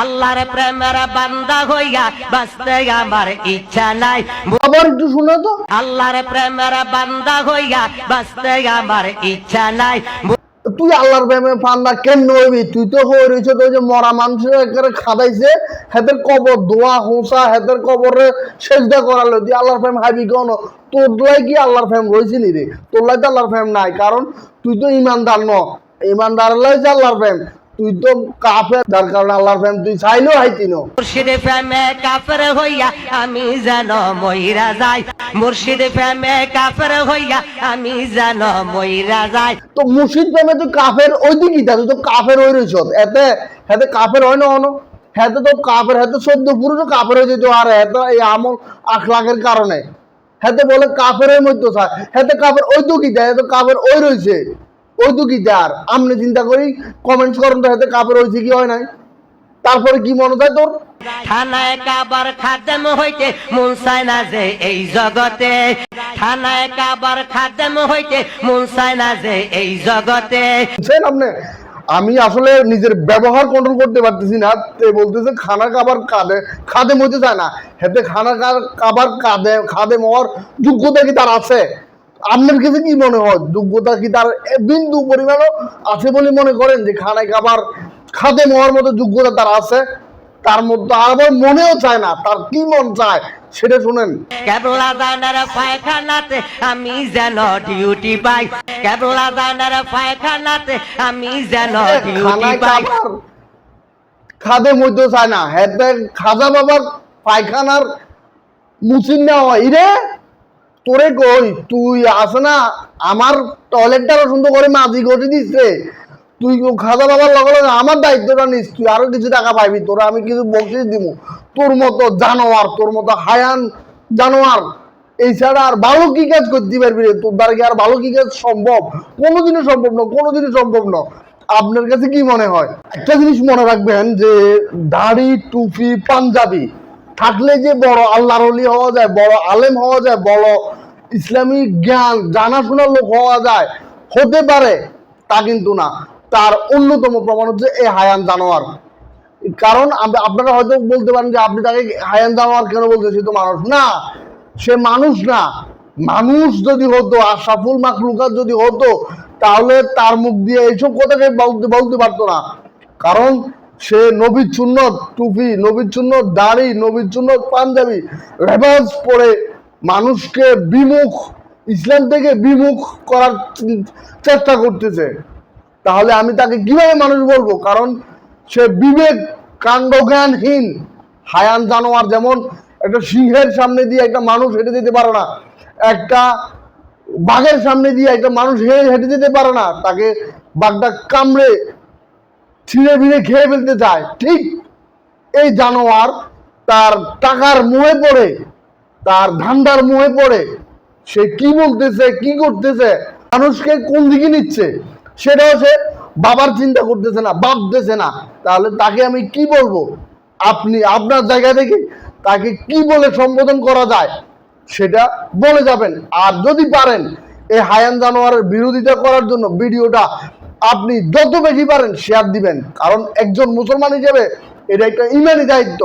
আল্লাহর প্রেমের বান্দা হইয়া বাঁচতে আমার ইচ্ছা নাই। আবার একটু শোনা তো। আল্লাহর প্রেমের বান্দা হইয়া বাঁচতে আমার ইচ্ছা নাই। তুই আল্লাহর প্রেমে পান্ডা কেন হইবি? তুই তো হয়ে রয়েছে তো যে মরা মানুষের একেবারে খাদাইছে, হেদের কবর দোয়া হোসা, হেদের কবরে সেজদা করালো, তুই আল্লাহর প্রেম হাইবি কেন? তোর লাই কি আল্লাহর প্রেম রয়েছিলি রে? তোর লাই তো আল্লাহর প্রেম নাই, কারণ তুই তো ইমানদার ন। ইমানদার লাই যে আল্লাহর প্রেম, তুই তো কাফের, যার কারণে আল্লাহর প্রেম তুই চাইলেও হাইতি ন। মুর্শিদ প্রেমে কাফের হইয়া আমি যেন মইরা যাই। মুর্শিদ প্রেমে কাফের হইয়া আমি যেন মইরা যাই। তো মুর্শিদ প্রেমে তুই কাফের ওই দিকই তুই তো কাফের হয়ে রয়েছ, এতে হেতে কাফের হয় না অন, হেতে তো কাফের, হেতে 14 পুরুষও কাফের হয়ে যেত, আর হেতে এই আমল আখলাকের কারণে হেতে বলে কাফের মধ্যে চায়, হেতে কাফের ওই দুঃখী দেয়, হেতে কাফের ওই রয়েছে ওই দুঃখী দেয়। আর আমনে চিন্তা করি কমেন্টস করেন তো হেতে কাফের হয়েছে কি হয় নাই, তারপরে কি মনে হয় তোর? থানায় কাবার খাদেম হইতে মন চায় না যে এই জগতে। থানায় কাবার খাদেম হইতে মন চায় না যে এই জগতে। আপনি আমি আসলে নিজের ব্যবহার কন্ট্রোল করতে পারতেছি না, বলতেছে খানা খাবার খাদে মধ্যে যায় না, হেতে খানা খাবার খাদে হওয়ার যোগ্যতা কি তার আছে? আপনার কাছে কি মনে হয়, যোগ্যতা কি তার বিন্দু পরিমাণও আছে বলে মনে করেন যে খানায় খাবার খাদে হওয়ার মতো যোগ্যতা তার আছে? তার মধ্যে আবার মনেও চায় না, তার কি মন চায় সেটা শুনেন। কেবলা দানার পায়খানাতে আমি যেন ডিউটি পাই। কেবলা দানার পায়খানাতে আমি যেন ডিউটি পাই। খাদে মধ্যে চায় না, হেতে খাজা বাবার পায়খানার মুসিন নেওয়া রে। তোরে কই তুই আছে না আমার টয়লেটটাও সুন্দর করে মাঝি ঘটে দিচ্ছে, তুই খাজা বাবার লগে লগে আমার দায়িত্বটা নিস, তুই আরো কিছু টাকা পাইবি, তোরা আমি কিছু বকশিস দিব। তোর মতো জানোয়ার, তোর মতো হায়ান জানোয়ার এই ছাড়া আর ভালো কি কাজ করতে পারবি রে? তোর দ্বারা কি আর ভালো কি কাজ সম্ভব? কোনোদিনও সম্ভব না, কোনোদিনও সম্ভব না। আপনার কাছে কি মনে হয়? একটা জিনিস মনে রাখবেন যে দাড়ি টুপি পাঞ্জাবি থাকলে যে বড় আল্লাহর ওলি হওয়া যায়, বড় আলেম হওয়া যায়, বড় ইসলামিক জ্ঞান জানাশোনার লোক হওয়া যায়, হতে পারে তা কিন্তু না। তার অন্যতম প্রমাণ হচ্ছে এই হায়ান জানোয়ার। কারণ আপনারা হয়তো বলতে পারেন যে আপনি তাকে হায়ান জানোয়ার কেন বলছেন, সে তো মানুষ না। সে মানুষ না। মানুষ যদি হতো, আশরাফুল মাখলুকাত যদি হতো, তাহলে তার মুখ দিয়ে এইসব কথাকে বলতে পারতো না। কারণ সে নবীর সুন্নত টুপি, নবীর সুন্নত দাড়ি, নবীর সুন্নত পাঞ্জাবি রেবাজ পরে মানুষকে বিমুখ, ইসলাম থেকে বিমুখ করার চেষ্টা করতেছে। তাহলে আমি তাকে কিভাবে মানুষ বলবো? কারণ সে বিবেক কাণ্ডজ্ঞানহীন হায়ান জানোয়ার। যেমন একটা সিংহের সামনে দিয়ে একটা মানুষ হেঁটে যেতে পারে না, একটা বাঘের সামনে দিয়ে একটা মানুষ হেঁটে যেতে পারে না, তাকে বাঘটা কামড়ে ছিঁড়ে ভিড়ে খেয়ে ফেলতে চায়। ঠিক এই জানোয়ার তার টাকার মোহে পড়ে, তার ধান্দার মোহে পড়ে সে কি বলতেছে, কি করতেছে, মানুষকে কোন দিকে নিচ্ছে সেটাও সে বাবার চিন্তা করতেছে না, ভাবতেছে না। তাহলে তাকে আমি কি বলবো? আপনি আপনার জায়গা থেকে তাকে কি বলে সম্বোধন করা যায় সেটা বলে যাবেন। আর যদি পারেন এই হায়ান জানোয়ারের বিরোধিতা করার জন্য ভিডিওটা আপনি যত বেশি পারেন শেয়ার দিবেন, কারণ একজন মুসলমান হিসেবে এটা একটা ইমানি দায়িত্ব।